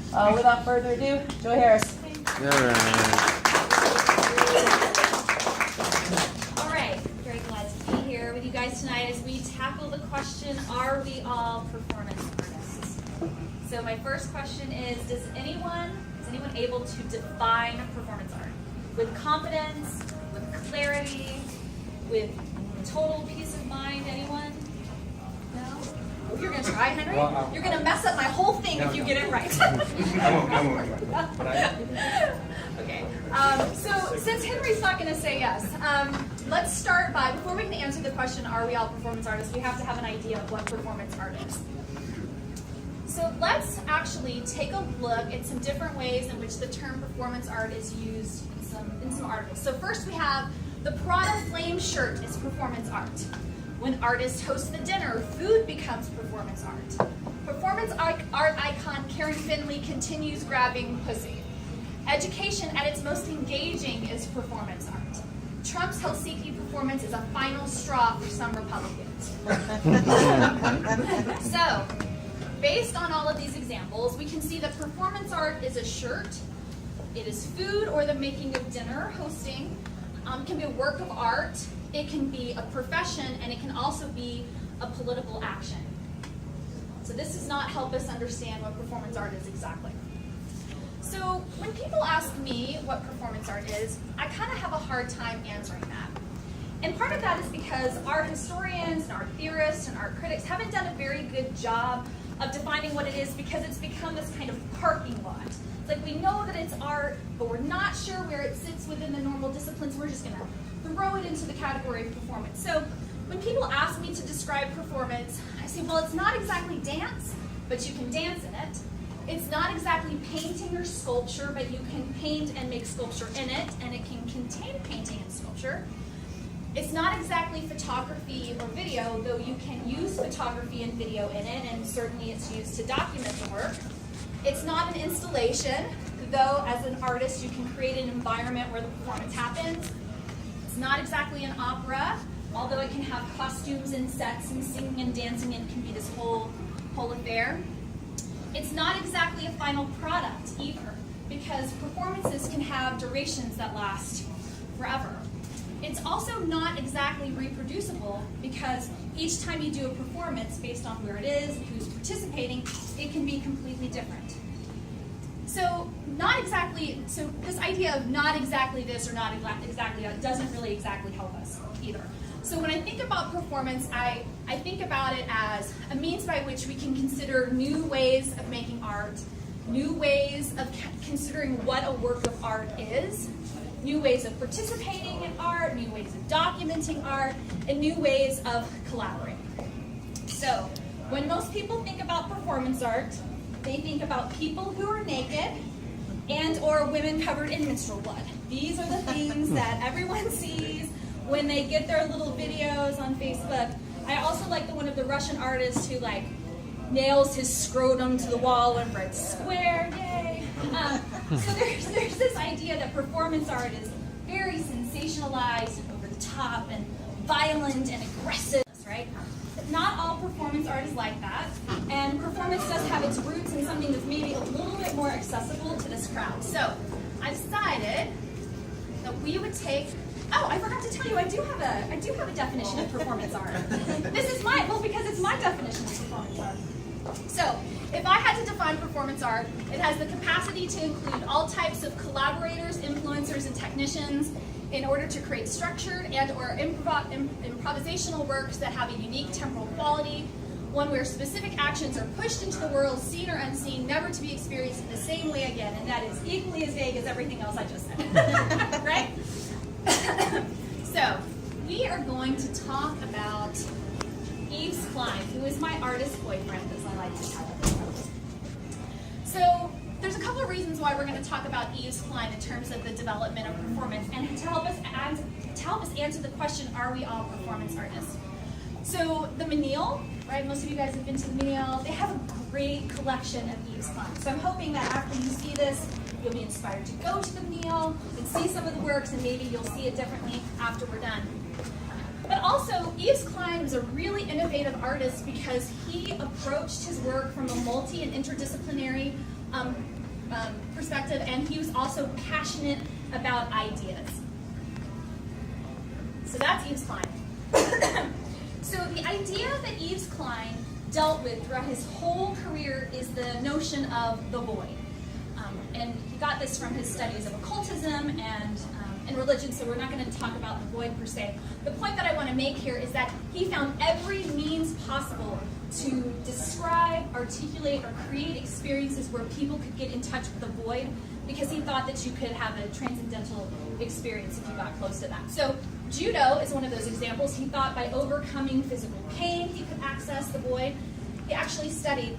Without further ado, Joy Harris. All right, very glad to be here with you guys tonight as we tackle the question, are we all performance artists? So my first question is anyone able to define performance art with confidence, with clarity, with total peace of mind? Anyone? No? Oh, you're going to try, Henry? Well, you're going to mess up my whole thing if you get it right. I won't. Okay. So since Henry's not going to say yes, let's start by, before we can answer the question, are we all performance artists, we have to have an idea of what performance art is. So let's actually take a look at some different ways in which the term performance art is used in some articles. So first we have the Prada flame shirt is performance art. When artists host the dinner, food becomes performance art. Performance art icon Karen Finley continues grabbing pussy. Education at its most engaging is performance art. Trump's Helsinki performance is a final straw for some Republicans. So, based on all of these examples, we can see that performance art is a shirt, it is food or the making of dinner, hosting, can be a work of art, it can be a profession, and it can also be a political action. So this does not help us understand what performance art is exactly. So when people ask me what performance art is, I kind of have a hard time answering that. And part of that is because art historians and art theorists and art critics haven't done a very good job of defining what it is, because it's become this kind of parking lot. It's like we know that it's art, but we're not sure where it sits within the normal disciplines. We're just going to throw it into the category of performance. So when people ask me to describe performance, I say, well, it's not exactly dance, but you can dance in it. It's not exactly painting or sculpture, but you can paint and make sculpture in it, and it can contain painting and sculpture. It's not exactly photography or video, though you can use photography and video in it, and certainly it's used to document the work. It's not an installation, though as an artist you can create an environment where the performance happens. It's not exactly an opera, although it can have costumes and sets and singing and dancing, and can be this whole affair. It's not exactly a final product either, because performances can have durations that last forever. It's also not exactly reproducible, because each time you do a performance, based on where it is, who's participating, it can be completely different. So this idea of not exactly this or not exactly that doesn't really exactly help us either. So when I think about performance, I think about it as a means by which we can consider new ways of making art, new ways of considering what a work of art is, new ways of participating in art, new ways of documenting art, and new ways of collaborating. So when most people think about performance art, they think about people who are naked and or women covered in menstrual blood. These are the things that everyone sees when they get their little videos on Facebook. I also like the one of the Russian artist who nails his scrotum to the wall whenever it's square, yay. So there's this idea that performance art is very sensationalized and over the top and violent and aggressive, right? But not all performance art is like that, and performance does have its roots in something that's maybe a little bit more accessible to this crowd. So I decided that we would take, oh, I forgot to tell you, I do have a definition of performance art. This is because it's my definition of performance art. So, if I had to define performance art, it has the capacity to include all types of collaborators, influencers, and technicians in order to create structured and or improvisational works that have a unique temporal quality, one where specific actions are pushed into the world, seen or unseen, never to be experienced in the same way again, and that is equally as vague as everything else I just said. Right? So, we are going to talk about Yves Klein, who is my artist boyfriend, as I like to tell him. So, there's a couple of reasons why we're going to talk about Yves Klein in terms of the development of performance, and to help us answer the question, are we all performance artists? So, the Menil, right, most of you guys have been to the Menil, they have a great collection of Yves Klein. So I'm hoping that after you see this, you'll be inspired to go to the Menil and see some of the works, and maybe you'll see it differently after we're done. But also, Yves Klein was a really innovative artist because he approached his work from a multi- and interdisciplinary perspective, and he was also passionate about ideas. So that's Yves Klein. So the idea that Yves Klein dealt with throughout his whole career is the notion of the void. And he got this from his studies of occultism and religion, so we're not going to talk about the void per se. The point that I want to make here is that he found every means possible to describe, articulate, or create experiences where people could get in touch with the void, because he thought that you could have a transcendental experience if you got close to that. So judo is one of those examples. He thought by overcoming physical pain he could access the void. He actually studied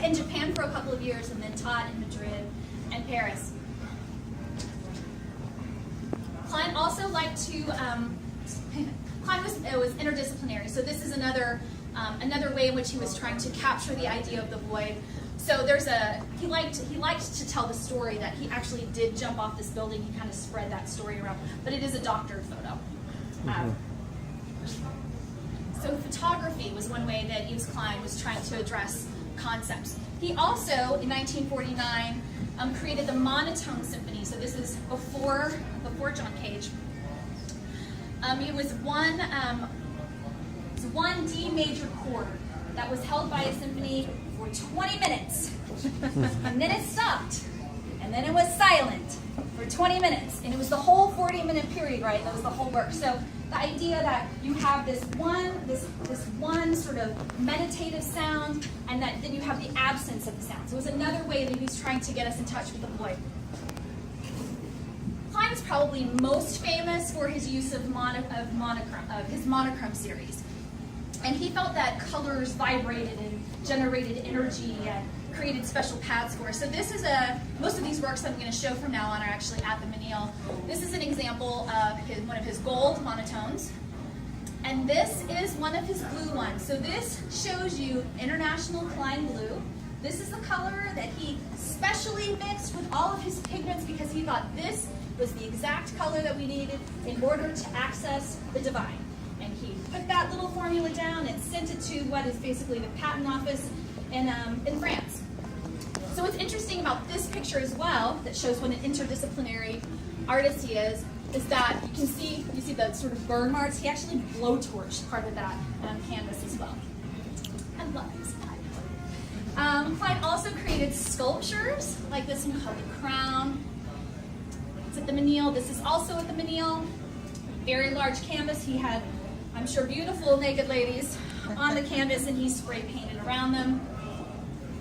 in Japan for a couple of years and then taught in Madrid and Paris. Klein also liked to, Klein was interdisciplinary, so this is another way in which he was trying to capture the idea of the void. So he liked to tell the story that he actually did jump off this building. He kind of spread that story around, but it is a doctored photo. So photography was one way that Yves Klein was trying to address concepts. He also, in 1949, created the Monotone Symphony. So this is before John Cage. It was one D major chord that was held by a symphony for 20 minutes. And then it stopped. And then it was silent for 20 minutes. And it was the whole 40-minute period, right? That was the whole work. So the idea that you have this one sort of meditative sound, and that then you have the absence of the sound. So it was another way that he was trying to get us in touch with the void. Klein is probably most famous for his use of his monochrome series. And he felt that colors vibrated and generated energy and created special paths for us. So this is most of these works I'm going to show from now on are actually at the Menil. This is an example of one of his gold monotones. And this is one of his blue ones. So this shows you International Klein Blue. This is the color that he specially mixed with all of his pigments because he thought this was the exact color that we needed in order to access the divine. And he put that little formula down and sent it to what is basically the patent office in France. So what's interesting about this picture as well, that shows what an interdisciplinary artist he is that you see the sort of burn marks. He actually blowtorched part of that canvas as well. I love this guy. Klein also created sculptures, like this one called the Crown. It's at the Menil. This is also at the Menil. Very large canvas. He had, I'm sure, beautiful naked ladies on the canvas, and he spray painted around them.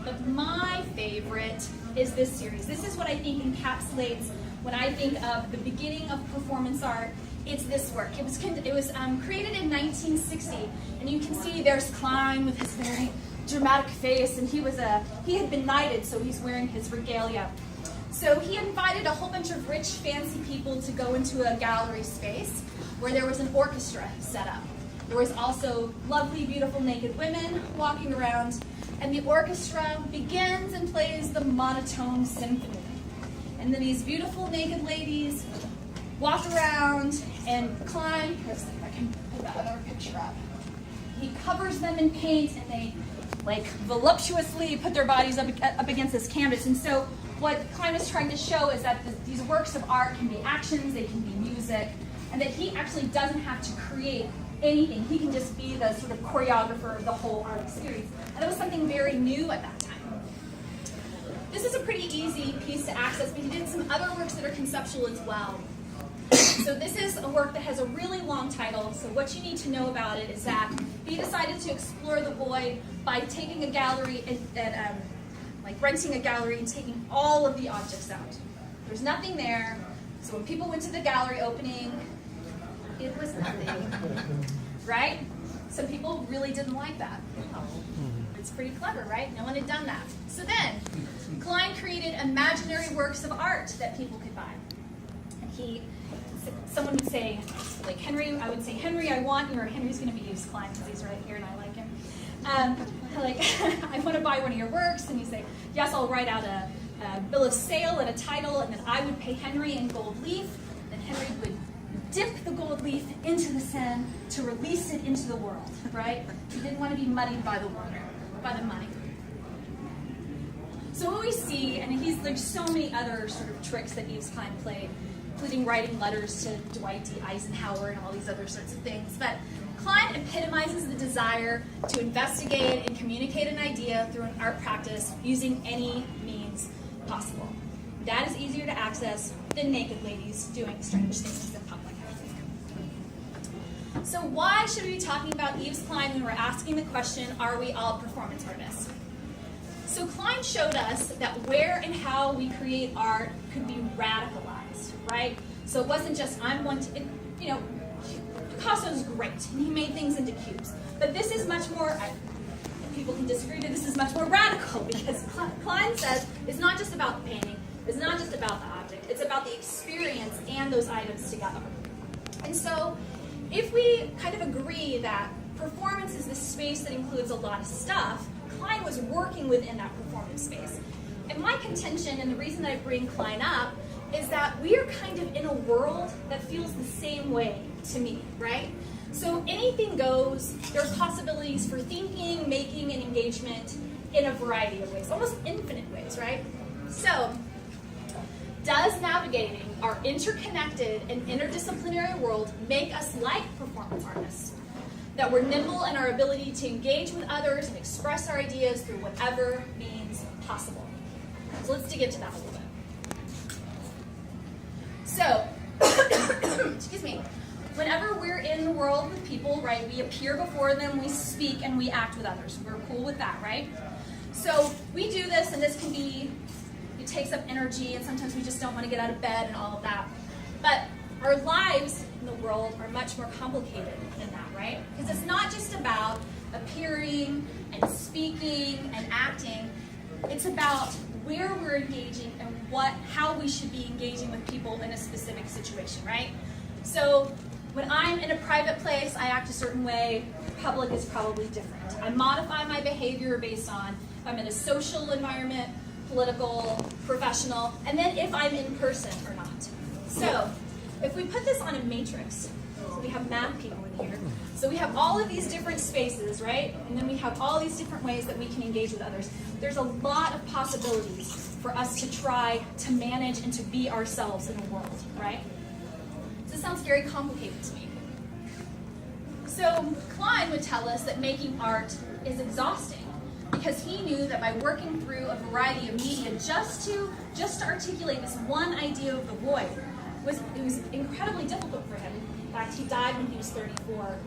But my favorite is this series. This is what I think encapsulates when I think of the beginning of performance art. It's this work. It was created in 1960, and you can see there's Klein with his very dramatic face, and he had been knighted, so he's wearing his regalia. So he invited a whole bunch of rich, fancy people to go into a gallery space where there was an orchestra set up. There was also lovely, beautiful naked women walking around, and the orchestra begins and plays the Monotone Symphony. And then these beautiful naked ladies walk around, and Klein, let's see if I can put that other picture up. He covers them in paint, and they voluptuously put their bodies up against this canvas. And so what Klein was trying to show is that these works of art can be actions, they can be music, and that he actually doesn't have to create anything. He can just be the sort of choreographer of the whole art experience. And it was something very new at that time. This is a pretty easy piece to access, but he did some other works that are conceptual as well. So this is a work that has a really long title. So what you need to know about it is that he decided to explore the void by taking a gallery and renting a gallery and taking all of the objects out. There's nothing there. So when people went to the gallery opening, it was nothing, right? Some people really didn't like that. It's pretty clever, right? No one had done that. So then, Klein created imaginary works of art that people could buy. And someone would say, like Henry, I would say, Henry, I want you, or Henry's going to be Yves Klein because he's right here and I like him. I want to buy one of your works, and you say, yes, I'll write out a bill of sale and a title, and then I would pay Henry in gold leaf. Then Henry would dip the gold leaf into the Seine to release it into the world, right? He didn't want to be muddied by the water, by the money. So what we see, and there's so many other sort of tricks that Yves Klein played, including writing letters to Dwight D. Eisenhower and all these other sorts of things. But Klein epitomizes the desire to investigate and communicate an idea through an art practice using any means possible. That is easier to access than naked ladies doing strange things in public, I think. So why should we be talking about Yves Klein when we're asking the question, are we all performance artists? So Klein showed us that where and how we create art could be radicalized, right? So it wasn't just, I'm going to, Picasso's great, and he made things into cubes. But this is much more, people can disagree, but this is much more radical, because Klein says it's not just about the painting, it's not just about the object, it's about the experience and those items together. And so if we kind of agree that performance is this space that includes a lot of stuff, Klein was working within that performance space. And my contention, and the reason that I bring Klein up, is that we are kind of in a world that feels the same way to me, right? So anything goes. There's possibilities for thinking, making, and engagement in a variety of ways, almost infinite ways, right? So does navigating our interconnected and interdisciplinary world make us like performance artists? That we're nimble in our ability to engage with others and express our ideas through whatever means possible. So let's dig into that a little bit. So, excuse me, whenever we're in the world with people, right, we appear before them, we speak, and we act with others. We're cool with that, right? So we do this, and this can be, it takes up energy, and sometimes we just don't want to get out of bed and all of that. But our lives in the world are much more complicated than that, right? Because it's not just about appearing and speaking and acting. It's about where we're engaging and how we should be engaging with people in a specific situation, right? So when I'm in a private place, I act a certain way. Public is probably different. I modify my behavior based on if I'm in a social environment, political, professional, and then if I'm in person or not. So if we put this on a matrix, so we have math people in here, so we have all of these different spaces, right? And then we have all these different ways that we can engage with others. There's a lot of possibilities for us to try to manage and to be ourselves in the world, right? This sounds very complicated to me. So Klein would tell us that making art is exhausting because he knew that by working through a variety of media just to articulate this one idea of the void, it was incredibly difficult for him. In fact, he died when he was 34,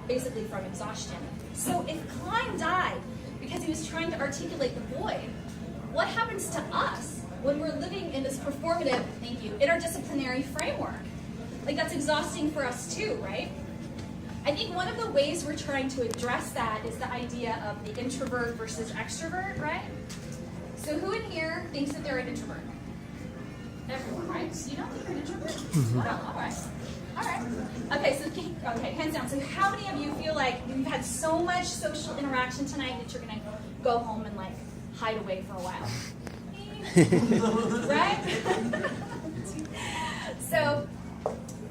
basically from exhaustion. So if Klein died because he was trying to articulate the void, what happens to us when we're living in this performative, interdisciplinary framework? Like, that's exhausting for us too, right? I think one of the ways we're trying to address that is the idea of the introvert versus extrovert, right? So who in here thinks that they're an introvert? Everyone, right? You don't think you're an introvert? Mm-hmm. Well, all right. All right. Okay, hands down. So how many of you feel like you've had so much social interaction tonight that you're going to go home and, like, hide away for a while? Right?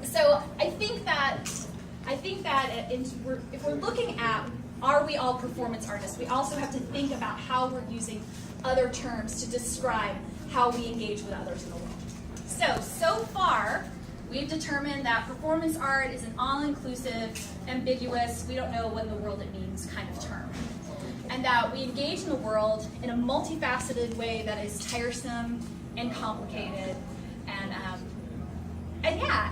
So I think that if we're looking at are we all performance artists, we also have to think about how we're using other terms to describe how we engage with others in the world. So far, we've determined that performance art is an all-inclusive, ambiguous, we don't know what in the world it means kind of term. And that we engage in the world in a multifaceted way that is tiresome and complicated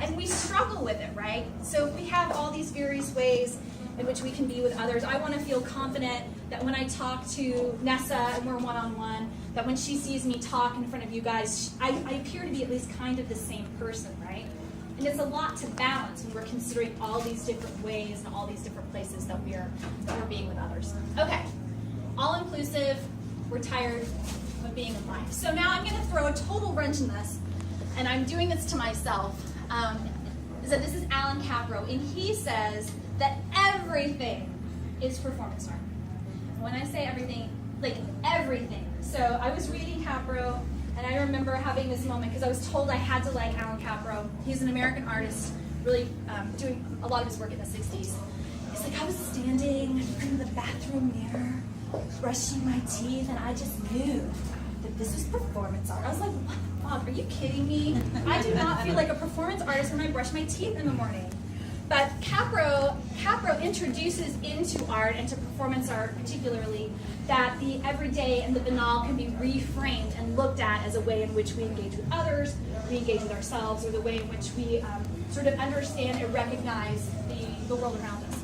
and we struggle with it, right? So we have all these various ways in which we can be with others. I want to feel confident that when I talk to Nessa and we're one-on-one, that when she sees me talk in front of you guys, I appear to be at least kind of the same person, right? And it's a lot to balance when we're considering all these different ways and all these different places that we're being with others. Okay, all-inclusive, we're tired of being in life. So now I'm going to throw a total wrench in this, and I'm doing this to myself. So this is Alan Capro, and he says that everything is performance art. And when I say everything, like everything. So I was reading Capro, and I remember having this moment because I was told I had to like Alan Capro. He's an American artist, really doing a lot of his work in the 60s. It's like I was standing in front of the bathroom mirror, brushing my teeth, and I just knew like, this is performance art. I was like, Mom, are you kidding me? I do not feel like a performance artist when I brush my teeth in the morning. But Capro introduces into art, and to performance art particularly, that the everyday and the banal can be reframed and looked at as a way in which we engage with others, we engage with ourselves, or the way in which we sort of understand and recognize the world around us.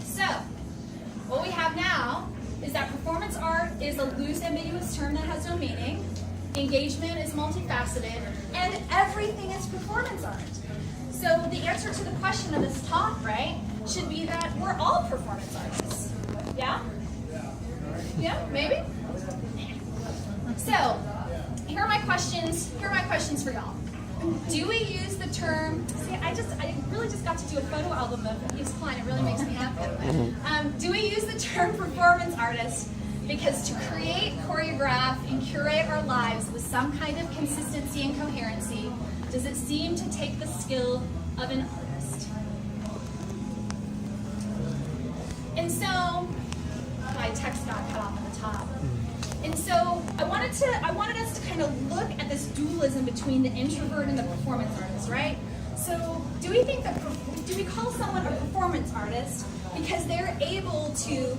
So, what we have now is that performance art is a loose, ambiguous term that has no meaning, engagement is multifaceted, and everything is performance art. So the answer to the question of this talk, right, should be that we're all performance artists. Yeah? Yeah, maybe? So, here are my questions for y'all. Do we use the term, see, I really just got to do a photo album of Yves Klein, it really makes me happy. Do we use the term performance artist because to create, choreograph, and curate our lives with some kind of consistency and coherency, does it seem to take the skill of an artist? And so, my text got cut off at the top. And so I wanted us to kind of look at this dualism between the introvert and the performance artist, right? So do we call someone a performance artist because they're able to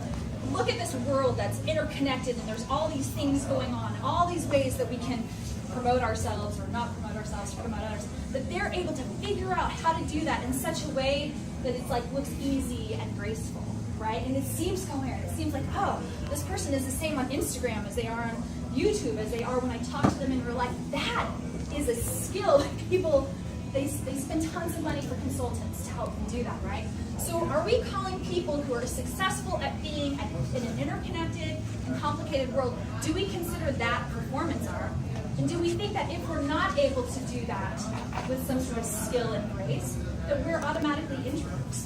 look at this world that's interconnected and there's all these things going on, all these ways that we can promote ourselves or not promote ourselves, promote others, that they're able to figure out how to do that in such a way that it's like looks easy and graceful. Right? And it seems coherent. It seems like, oh, this person is the same on Instagram as they are on YouTube, as they are when I talk to them in real life. That is a skill that people, they spend tons of money for consultants to help them do that, right? So are we calling people who are successful at being in an interconnected and complicated world, do we consider that performance art? And do we think that if we're not able to do that with some sort of skill and grace, that we're automatically introverts?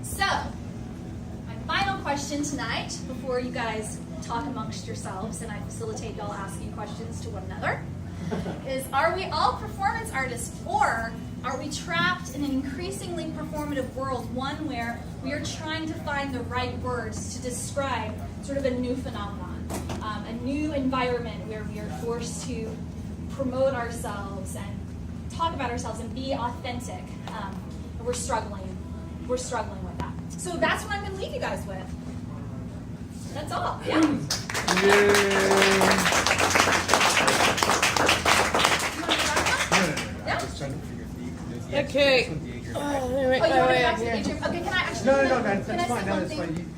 So, my final question tonight, before you guys talk amongst yourselves and I facilitate y'all asking questions to one another, is are we all performance artists, or are we trapped in an increasingly performative world, one where we are trying to find the right words to describe sort of a new phenomenon, a new environment where we are forced to promote ourselves and talk about ourselves and be authentic, and we're struggling with that. So that's what I'm going to leave you guys with. That's all. Yeah. I'm just trying to figure the Okay. Adrian. Oh, you want to go back to Adrian? Okay, can I actually? No, that's can I fine. say No, one that's thing? fine.